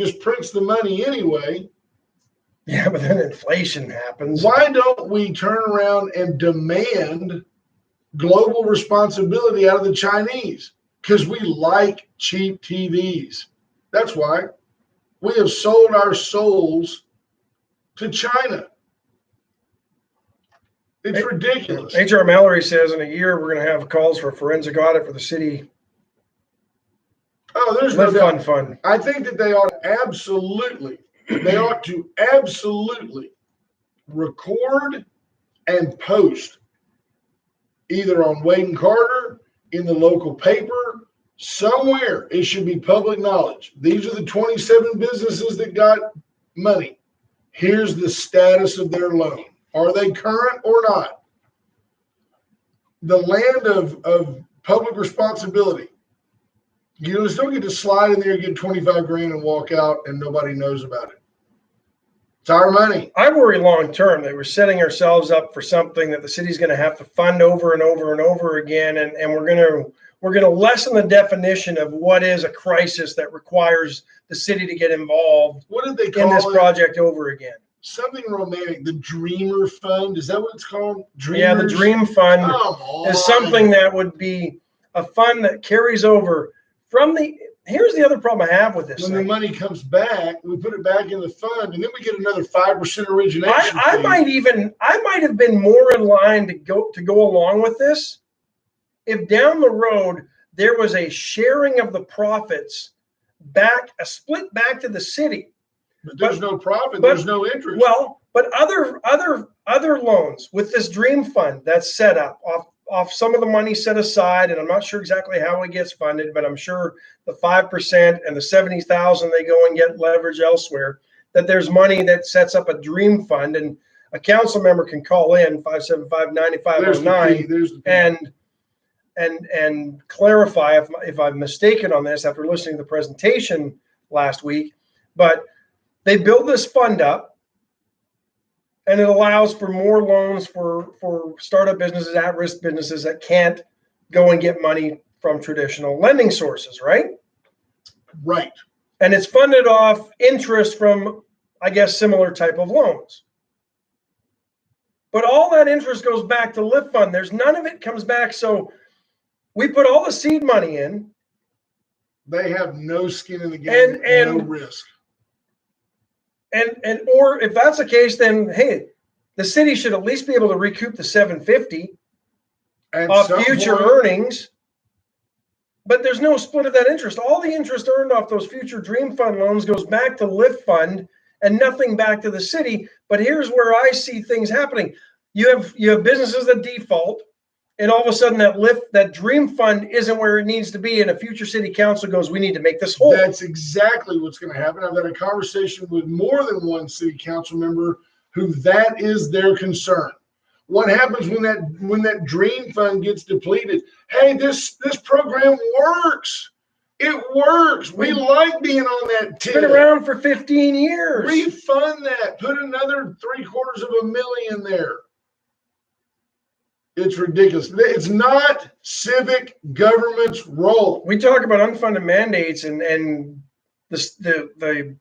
just prints the money anyway. Yeah, but then inflation happens. Why don't we turn around and demand global responsibility out of the Chinese? Because we like cheap TVs. That's why. We have sold our souls to China. It's ridiculous. H.R. Mallory says in a year we're going to have calls for a forensic audit for the city. Oh, there's no doubt. Fund. I think that they ought to absolutely record and post either on Wade and Carter, in the local paper, somewhere. It should be public knowledge. These are the 27 businesses that got money. Here's the status of their loan. Are they current or not? The land of public responsibility. You just don't get to slide in there, get 25 grand and walk out and nobody knows about it. It's our money. I worry long term that we're setting ourselves up for something that the city's going to have to fund over and over and over again, and we're going to lessen the definition of what is a crisis that requires the city to get involved. What did they call in this project over again? Something romantic. The Dreamer Fund, is that what it's called? Dreamers? Yeah, the Dream Fund is something that would be a fund that carries over from the. Here's the other problem I have with this. When the money comes back, we put it back in the fund, and then we get another 5% origination. I might have been more in line to go along with this if down the road there was a sharing of the profits a split back to the city. But there's no profit. There's no interest. Well, but other loans with this Dream Fund that's set up off some of the money set aside, and I'm not sure exactly how it gets funded, but I'm sure the 5% and the 70,000 they go and get leverage elsewhere, that there's money that sets up a Dream Fund, and a council member can call in 575-9509 and clarify if I'm mistaken on this after listening to the presentation last week. But they build this fund up, and it allows for more loans for startup businesses, at-risk businesses that can't go and get money from traditional lending sources, right? Right. And it's funded off interest from, I guess, similar type of loans. But all that interest goes back to Lift Fund. There's none of it comes back. So we put all the seed money in. They have no skin in the game, and no risk. Or if that's the case, then hey, the city should at least be able to recoup the $750 off future earnings. But there's no split of that interest. All the interest earned off those future Dream Fund loans goes back to Lift Fund and nothing back to the city. But here's where I see things happening. You have businesses that default, and all of a sudden that Dream Fund isn't where it needs to be, and a future city council goes, we need to make this whole. That's exactly what's going to happen. I've had a conversation with more than one city council member who that is their concern. What happens when that Dream Fund gets depleted? Hey, this program works. It works. We like being on that tip. It's been around for 15 years. Refund that. Put another $750,000 there. It's ridiculous. It's not civic government's role. We talk about unfunded mandates and the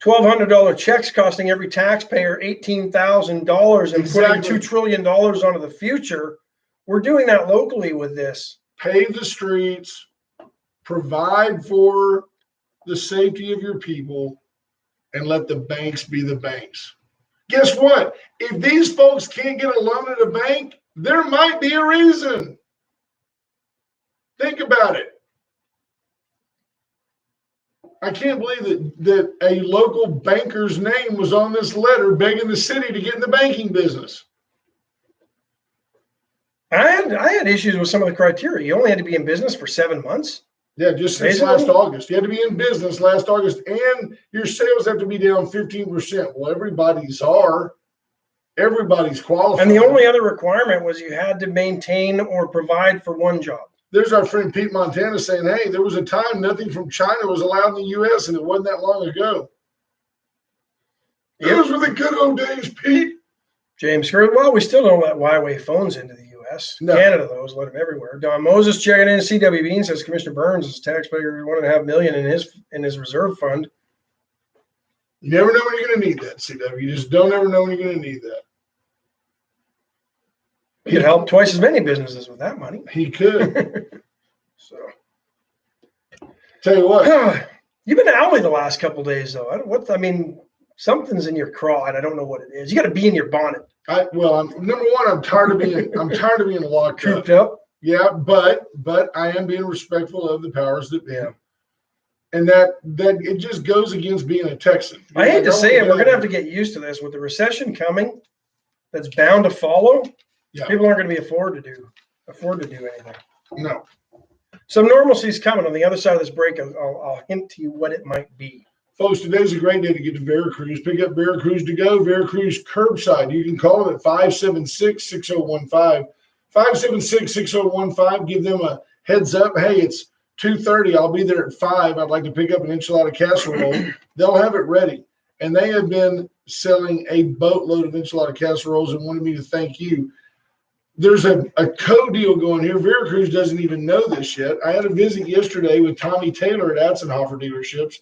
$1,200 checks costing every taxpayer $18,000 and putting $2 trillion onto the future. We're doing that locally with this. Pave the streets, provide for the safety of your people, and let the banks be the banks. Guess what? If these folks can't get a loan at a bank, there might be a reason. Think about it. I can't believe that a local banker's name was on this letter begging the city to get in the banking business. I had issues with some of the criteria. You only had to be in business for 7 months. Yeah, just since last August. You had to be in business last August, and your sales have to be down 15%. Well, everybody's are. Everybody's qualified. And the only other requirement was you had to maintain or provide for one job. There's our friend Pete Montana saying, hey, there was a time nothing from China was allowed in the U.S., and it wasn't that long ago. Those were the good old days, Pete. James Curry, well, we still don't let Huawei phones into the U.S. U.S. No. Canada, though, is let him everywhere. Don Moses checking in CWB and says Commissioner Burns is taxpayer $1.5 million in his reserve fund. You never know when you're going to need that, CW. You just don't ever know when you're going to need that. He could help twice as many businesses with that money. He could. So, Tell you what. You've been owly the last couple of days, though. Something's in your craw, and I don't know what it is. You got to be in your bonnet. Number one, I'm tired of being locked Cooped up. Yeah, but I am being respectful of the powers that be. And that it just goes against being a Texan. I hate to say it, we're going to have to get used to this with the recession coming. That's bound to follow. Yeah. People aren't going to be afford to do anything. No. Some normalcy is coming. On the other side of this break, I'll hint to you what it might be. Folks, today's a great day to get to Veracruz. Pick up Veracruz to go. Veracruz curbside. You can call them at 576-6015. 576-6015. Give them a heads up. Hey, it's 2:30. I'll be there at 5. I'd like to pick up an enchilada casserole. They'll have it ready. And they have been selling a boatload of enchilada casseroles and wanted me to thank you. There's a co-deal going here. Veracruz doesn't even know this yet. I had a visit yesterday with Tommy Taylor at Atzenhofer dealerships.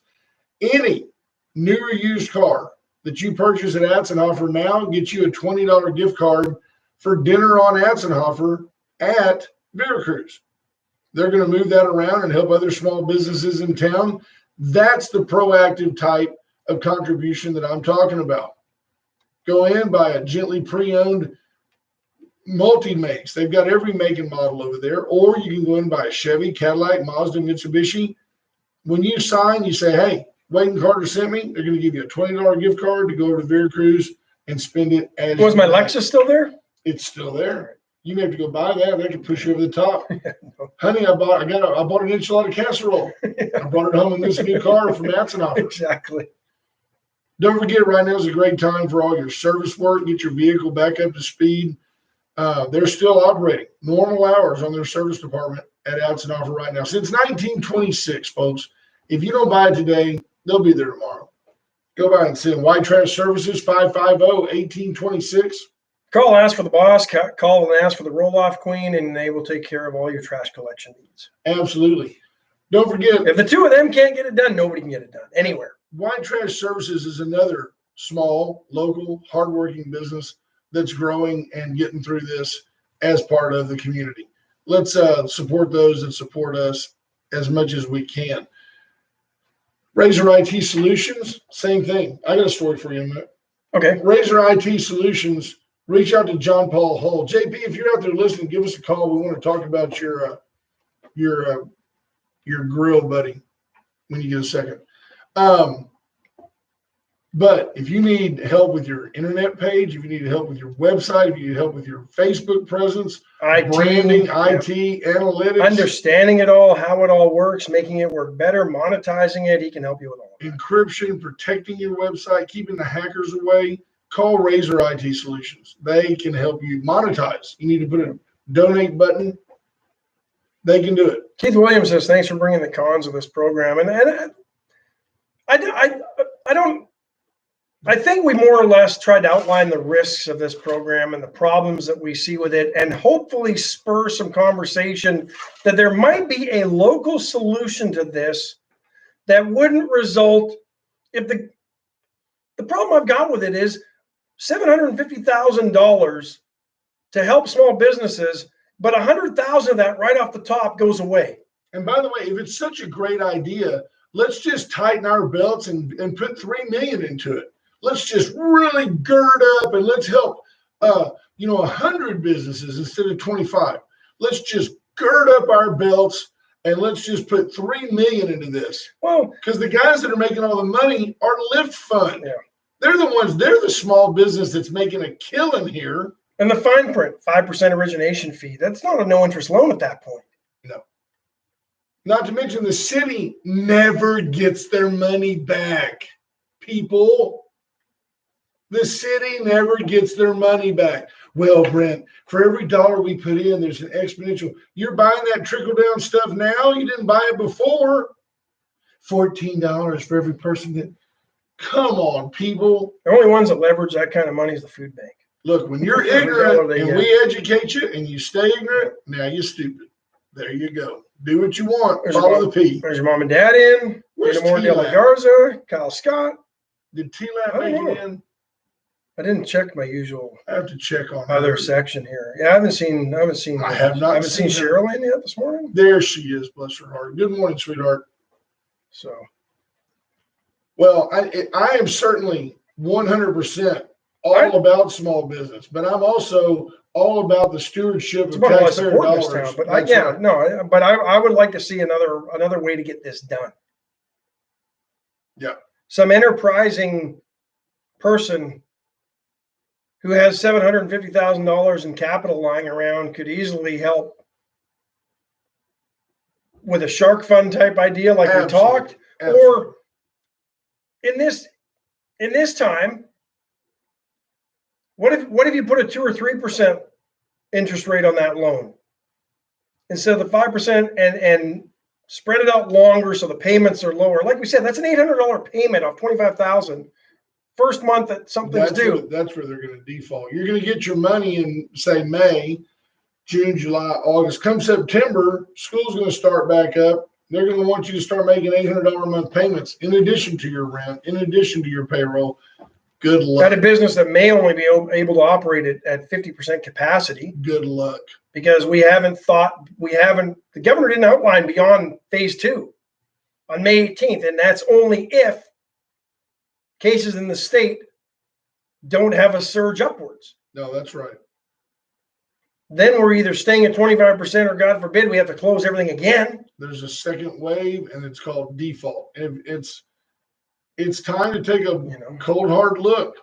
Any new or used car that you purchase at Atzenhofer now gets you a $20 gift card for dinner on Atzenhofer at Veracruz. They're going to move that around and help other small businesses in town. That's the proactive type of contribution that I'm talking about. Go in, buy a gently pre-owned multi-makes. They've got every make and model over there. Or you can go in and buy a Chevy, Cadillac, Mazda, Mitsubishi. When you sign, you say, hey, Wade and Carter sent me. They're going to give you a $20 gift card to go over to Veracruz and spend it as Was my Lexus still there? It's still there. You may have to go buy that. They can push you over the top. Honey, I bought an enchilada casserole. I brought it home in this new car from Atzenhofer. Exactly. Don't forget, right now is a great time for all your service work. Get your vehicle back up to speed. They're still operating normal hours on their service department at Atzenhofer right now. Since 1926, folks. If you don't buy it today, they'll be there tomorrow. Go by and see them. White Trash Services, 550-1826. Call, ask for the boss. Call and ask for the roll-off queen, and they will take care of all your trash collection needs. Absolutely. Don't forget. If the two of them can't get it done, nobody can get it done anywhere. White Trash Services is another small, local, hardworking business that's growing and getting through this as part of the community. Let's support those that support us as much as we can. Razor IT Solutions, same thing. I got a story for you in a minute. Okay. Razor IT Solutions, reach out to John Paul Hull. JP, if you're out there listening, give us a call. We want to talk about your grill, buddy, when you get a second. But if you need help with your internet page, if you need help with your website, if you need help with your Facebook presence, branding, IT, analytics, understanding it all, how it all works, making it work better, monetizing it, he can help you with all that. Encryption, protecting your website, keeping the hackers away, call Razor IT Solutions. They can help you monetize. You need to put a donate button. They can do it. Keith Williams says, thanks for bringing the cons of this program. And I think we more or less tried to outline the risks of this program and the problems that we see with it, and hopefully spur some conversation that there might be a local solution to this that wouldn't result if the problem I've got with it is $750,000 to help small businesses, but $100,000 of that right off the top goes away. And by the way, if it's such a great idea, let's just tighten our belts and put $3 million into it. Let's just really gird up and let's help 100 businesses instead of 25. Let's just gird up our belts and let's just put $3 million into this. Well, because the guys that are making all the money are Lyft Fund. Yeah. They're the small business that's making a killing here. And the fine print, 5% origination fee. That's not a no interest loan at that point. No. Not to mention the city never gets their money back. People. The city never gets their money back. Well, Brent, for every dollar we put in, there's an exponential. You're buying that trickle-down stuff now? You didn't buy it before. $14 for every person that – come on, people. The only ones that leverage that kind of money is the food bank. Look, when you're ignorant and we educate you and you stay ignorant, now you're stupid. There you go. Do what you want. Follow the P. There's your mom and dad in. Where's More De La Garza, Kyle Scott. Did T-Lab make it in? I didn't check my usual. I have to check on other section here. Yeah, I haven't seen. I haven't seen Cheryl in yet this morning. There she is. Bless her heart. Good morning, sweetheart. So, well, I am certainly 100% all about small business, but I'm also all about the stewardship of taxpayer dollars. But I would like to see another way to get this done. Yeah. Some enterprising person who has $750,000 in capital lying around could easily help with a shark fund type idea like we talked. Absolutely. Or in this time, what if you put a 2 or 3% interest rate on that loan instead of the 5% and spread it out longer so the payments are lower? Like we said, that's an $800 payment off $25,000 first month that something's due. That's where they're going to default. You're going to get your money in, say, May, June, July, August. Come September, school's going to start back up. They're going to want you to start making $800 a month payments in addition to your rent, in addition to your payroll. Good luck. At a business that may only be able to operate at 50% capacity. Good luck. Because the governor didn't outline beyond phase 2 on May 18th. And that's only if cases in the state don't have a surge upwards. No, that's right. Then we're either staying at 25% or, God forbid, we have to close everything again. There's a second wave, and it's called default. And it's time to take a cold, hard look,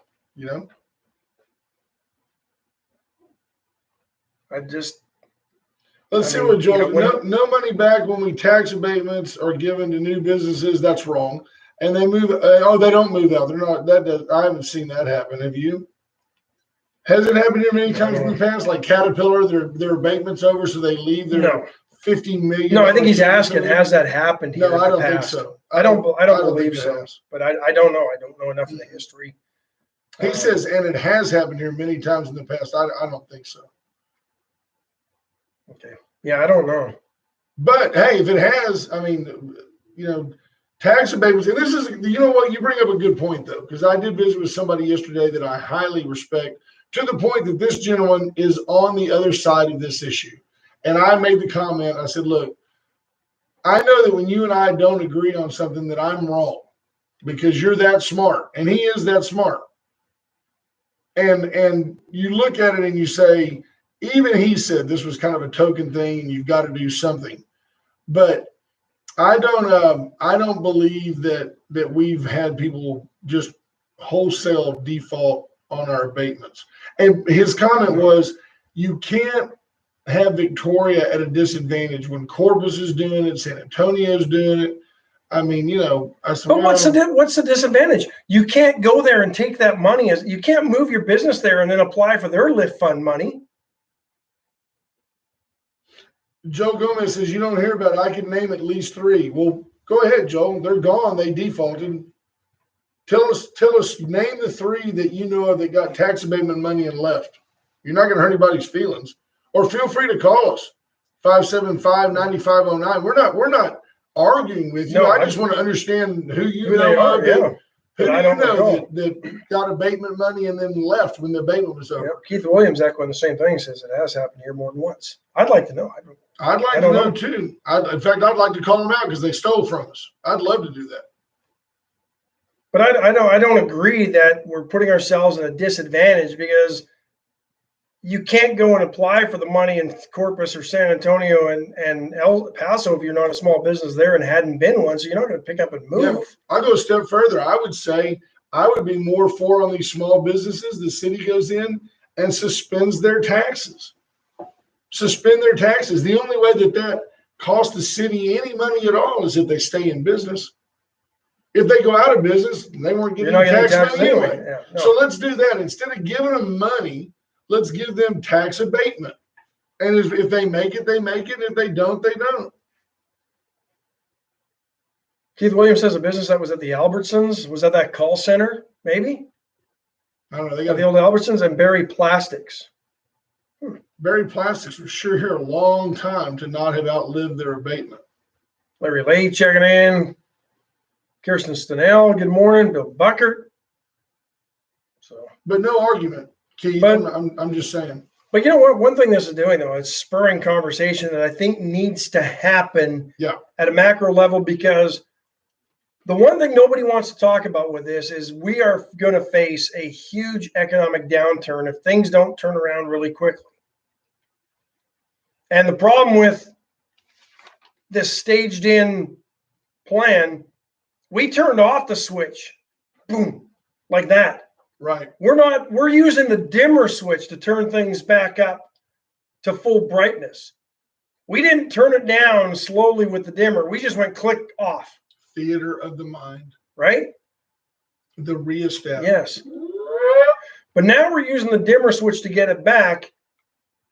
Let's see what Joe. No money back when we tax abatements are given to new businesses. That's wrong. And they move. They don't move out. They're not. I haven't seen that happen. Have you? Has it happened here many times in the past? Like Caterpillar, their abatement's over, so they leave their $50 million. No, I think he's asking, has that happened here? No, I don't think so. I don't believe so. But I don't know. I don't know enough of the history. He says, and it has happened here many times in the past. I don't think so. Okay. Yeah, I don't know. But hey, if it has, tax abatements, and this is, what, you bring up a good point though, because I did visit with somebody yesterday that I highly respect, to the point that this gentleman is on the other side of this issue. And I made the comment, I said, look, I know that when you and I don't agree on something that I'm wrong because you're that smart, and he is that smart. And you look at it and you say, even he said this was kind of a token thing and you've got to do something. But I don't believe that we've had people just wholesale default on our abatements. And his comment was, you can't have Victoria at a disadvantage when Corpus is doing it, San Antonio's doing it. I said, but what's the disadvantage? You can't go there and take that money. You can't move your business there and then apply for their lift fund money. Joe Gomez says, you don't hear about it. I can name at least 3. Well, go ahead, Joe. They're gone. They defaulted. Tell us, name the 3 that you know of that got tax abatement money and left. You're not going to hurt anybody's feelings. Or feel free to call us, 575-9509. We're not arguing with you. No, I just want to understand who you know of. Yeah. Who do you know that got abatement money and then left when the abatement was over? Yep. Keith Williams echoing the same thing, says it has happened here more than once. I'd like to know. I'd like to know too. In fact, I'd like to call them out because they stole from us. I'd love to do that. But I don't agree that we're putting ourselves at a disadvantage, because you can't go and apply for the money in Corpus or San Antonio and El Paso if you're not a small business there and hadn't been one. So you're not going to pick up and move. Yeah, I'll go a step further. I would say I would be more for, on these small businesses, the city goes in and suspends their taxes. Suspend their taxes. The only way that costs the city any money at all is if they stay in business. If they go out of business, they weren't getting tax money anyway. Yeah, no. So let's do that. Instead of giving them money, let's give them tax abatement. And if they make it, they make it. If they don't, they don't. Keith Williams says a business that was at the Albertsons, was that call center, maybe? I don't know. They of got the old Albertsons and Berry Plastics. Berry Plastics was sure here a long time to not have outlived their abatement. Larry Lay checking in. Kirsten Stenell, good morning. Bill Buckert. So, but no argument, Keith. But, I'm just saying. But you know what? One thing this is doing, though, it's spurring conversation that I think needs to happen at a macro level, because the one thing nobody wants to talk about with this is we are going to face a huge economic downturn if things don't turn around really quickly. And the problem with this staged in plan, we turned off the switch, boom, like that. Right. We're using the dimmer switch to turn things back up to full brightness. We didn't turn it down slowly with the dimmer. We just went click off. Theater of the mind. Right? The rheostat. Yes. But now we're using the dimmer switch to get it back,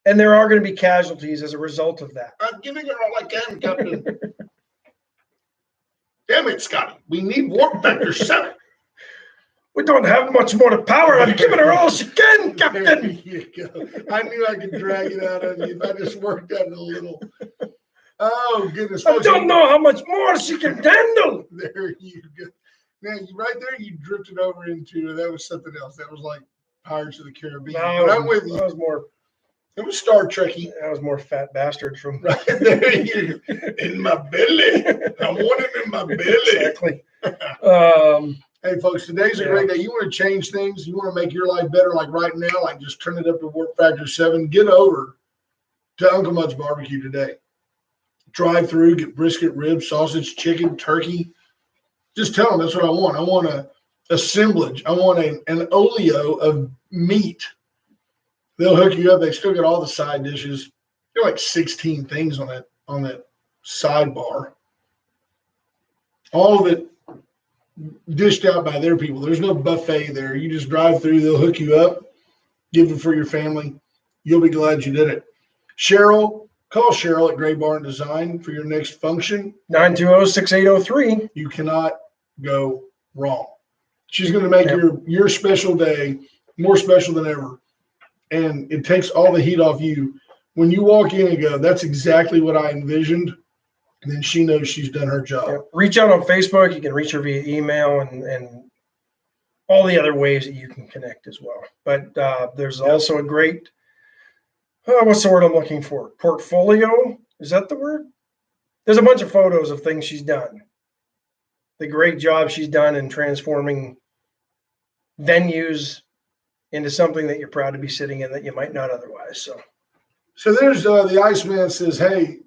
and there are going to be casualties as a result of that. I'm giving it all I can, Captain. Damn it, Scotty. We need warp factor 7. We don't have much more power. I'm giving her all she can, Captain. There you go. I knew I could drag it out of you if I just worked at it a little. Oh, goodness. I don't know how much more she can handle. There you go. Now, right there, you drifted over into, that was something else. That was like Pirates of the Caribbean. No, I'm with you. That was more. It was Star Trek-y. That was more Fat Bastard from. Right there, you in my belly. I want him in my belly. Exactly. Hey, folks, today's a great day. You want to change things? You want to make your life better, like right now, like just turn it up to warp factor 7. Get over to Uncle Mud's Barbecue today. Drive through, get brisket, ribs, sausage, chicken, turkey. Just tell them that's what I want. I want a assemblage. I want an olio of meat. They'll hook you up. They still got all the side dishes. There are like 16 things on that sidebar. All of it dished out by their people. There's no buffet there. You just drive through. They'll hook you up. Give it for your family. You'll be glad you did it. Cheryl, call Cheryl at Gray Barn Design for your next function. 920-6803. You cannot go wrong. She's going to make your special day more special than ever. And it takes all the heat off you. When you walk in and go, that's exactly what I envisioned. And then she knows she's done her job. Yeah. Reach out on Facebook. You can reach her via email and all the other ways that you can connect as well. But there's also a great, what's the word I'm looking for? Portfolio? Is that the word? There's a bunch of photos of things she's done. The great job she's done in transforming venues into something that you're proud to be sitting in that you might not otherwise. So there's the Iceman says, hey,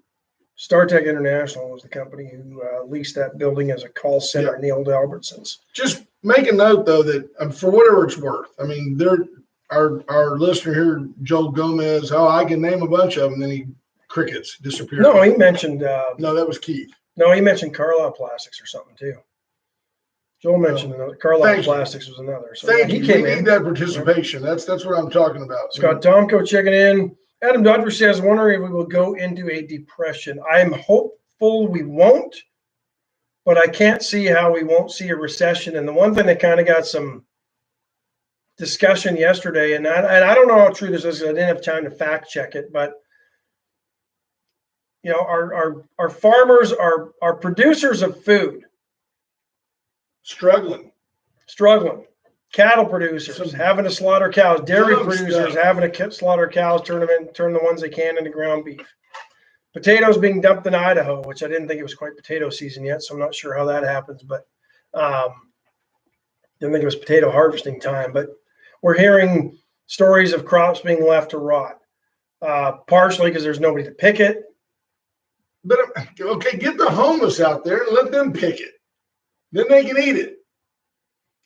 StarTech International was the company who leased that building as a call center in the old Albertsons. Just make a note, though, that for whatever it's worth, I mean, our listener here, Joel Gomez, I can name a bunch of them, then he crickets, disappeared. No, he mentioned. No, that was Keith. No, he mentioned Carlisle Plastics or something, too. Joel mentioned another. Carlisle Plastics was another. So Thank you. We need that participation. That's what I'm talking about. Scott Tomko checking in. Adam Dodger says, wondering if we will go into a depression. I'm hopeful we won't, but I can't see how we won't see a recession. And the one thing that kind of got some discussion yesterday, and I don't know how true this is because I didn't have time to fact check it, but you know, our farmers are producers of food. Struggling. Cattle producers having to slaughter cows, dairy producers having to slaughter cows, turn the ones they can into ground beef. Potatoes being dumped in Idaho, which I didn't think it was quite potato season yet, so I'm not sure how that happens, but didn't think it was potato harvesting time. But we're hearing stories of crops being left to rot, partially because there's nobody to pick it. But okay, get the homeless out there and let them pick it. Then they can eat it.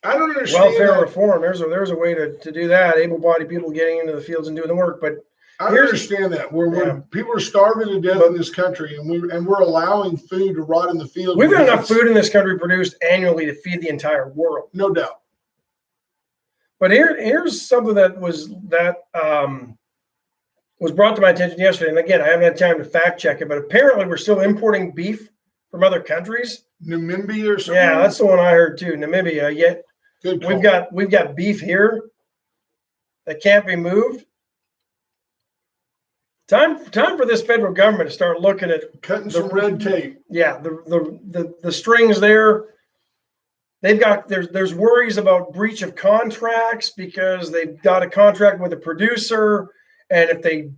I don't understand. Welfare reform. There's a way to do that. Able-bodied people getting into the fields and doing the work. But I understand that where people are starving to death in this country, and we're allowing food to rot in the field. We've got enough food in this country produced annually to feed the entire world, no doubt. But here's something that was brought to my attention yesterday. And again, I haven't had time to fact check it, but apparently we're still importing beef from other countries. Namibia or something. Yeah, that's the one I heard too. Namibia. Yet we've got beef here that can't be moved. Time for this federal government to start looking at cutting some red tape. Yeah, the strings there. They've got there's worries about breach of contracts because they've got a contract with a producer, and if they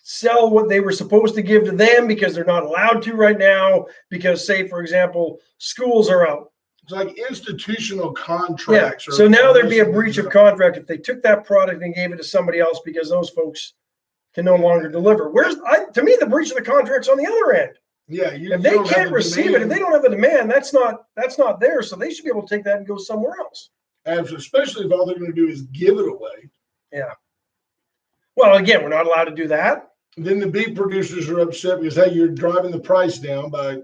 sell what they were supposed to give to them because they're not allowed to right now because, say, for example, schools are out. It's like institutional contracts. Yeah. So now there'd be a breach of contract if they took that product and gave it to somebody else because those folks can no longer deliver. To me, the breach of the contract's on the other end. Yeah. If they can't receive it, if they don't have a demand, that's not there. So they should be able to take that and go somewhere else. Absolutely. Especially if all they're going to do is give it away. Yeah. Well, again, we're not allowed to do that. Then the beef producers are upset because, hey, you're driving the price down by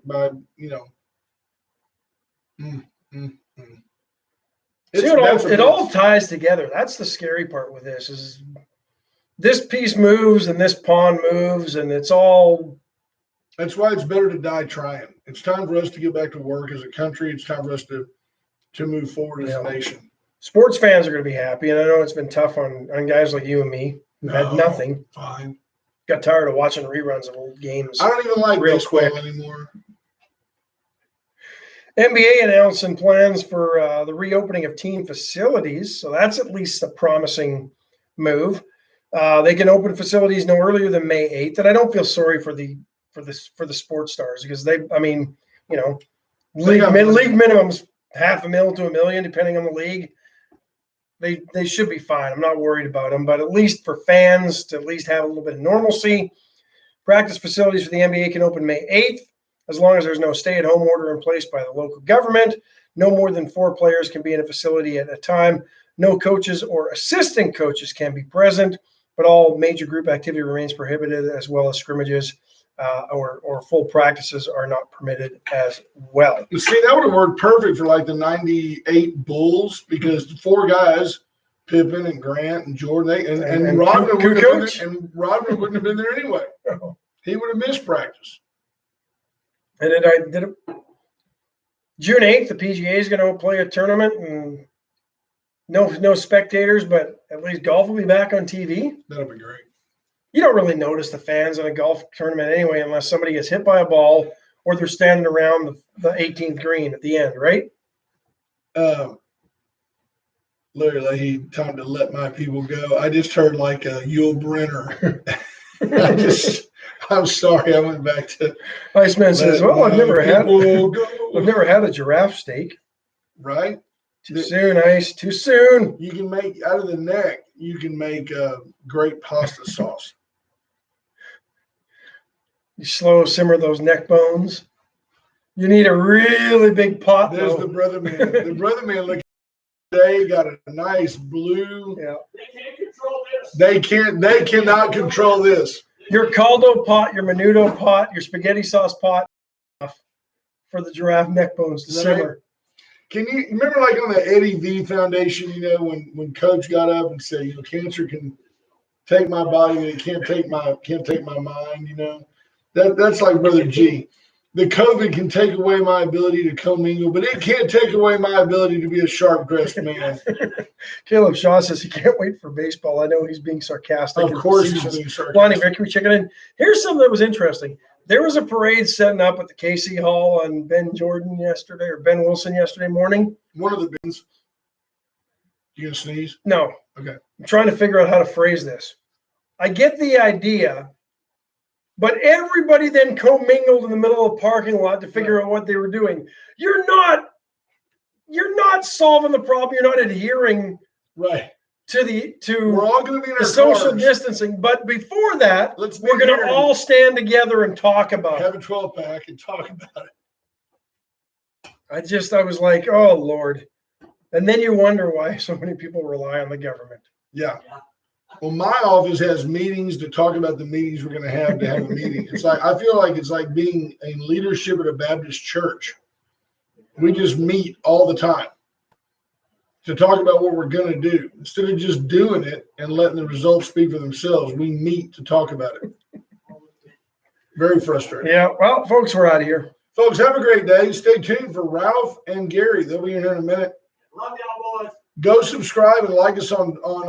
It all ties together. That's the scary part with this is this piece moves and this pawn moves, and it's all. That's why it's better to die trying. It's time for us to get back to work as a country. It's time for us to move forward as a nation. Sports fans are going to be happy, and I know it's been tough on guys like you and me who had nothing. Fine. Got tired of watching reruns of old games. I don't even like baseball anymore. NBA announcing plans for the reopening of team facilities, so that's at least a promising move. They can open facilities no earlier than May 8th, and I don't feel sorry for the sports stars because league minimum's $500,000 to $1 million depending on the league. They should be fine. I'm not worried about them, but at least for fans to at least have a little bit of normalcy. Practice facilities for the NBA can open May 8th as long as there's no stay-at-home order in place by the local government. No more than 4 players can be in a facility at a time. No coaches or assistant coaches can be present, but all major group activity remains prohibited, as well as scrimmages or full practices are not permitted as well. See, that would have worked perfect for like the 98 Bulls because the 4 guys, Pippen and Grant and Jordan, and Rodman wouldn't have been there anyway. He would have missed practice. And then June 8th, the PGA is going to play a tournament and no spectators, but at least golf will be back on TV. That'll be great. You don't really notice the fans in a golf tournament anyway, unless somebody gets hit by a ball or they're standing around the 18th green at the end, right? Larry Leahy, time to let my people go. I just heard like a Yul Brynner. I'm sorry, I went back to Iceman says, well, I've never had a giraffe steak. Right? Too soon, Ice. Too soon. You can make out of the neck, you can make great pasta sauce. You slow simmer those neck bones. You need a really big pot. There's the brother man. The brother man look today got a nice blue. Yeah. They cannot control this. Your caldo pot, your menudo pot, your spaghetti sauce pot for the giraffe neck bones to simmer. Can you remember like on the Eddie V Foundation, when Coach got up and said, cancer can take my body, but it can't take my mind, That's like Brother G. The COVID can take away my ability to commingle, but it can't take away my ability to be a sharp-dressed man. Caleb Shaw says he can't wait for baseball. I know he's being sarcastic. Of course he's being sarcastic. Lonnie Vickery checking in. Here's something that was interesting. There was a parade setting up at the KC Hall on Ben Wilson yesterday morning. One of the bins. You gonna sneeze? No. Okay. I'm trying to figure out how to phrase this. I get the idea, but everybody then commingled in the middle of the parking lot to figure out what they were doing. You're not solving the problem. You're not adhering right to we're all going to be in our social cars. Distancing. But before that, we're going to to all stand together and talk about have a 12-pack and talk about it. I was like, oh Lord. And then you wonder why so many people rely on the government. Yeah. Well, my office has meetings to talk about the meetings we're going to have a meeting. It's like, I feel like it's like being in leadership at a Baptist church. We just meet all the time to talk about what we're going to do. Instead of just doing it and letting the results speak for themselves, we meet to talk about it. Very frustrating. Yeah. Well, folks, we're out of here. Folks, have a great day. Stay tuned for Ralph and Gary. They'll be in here in a minute. Love y'all, boys. Go subscribe and like us on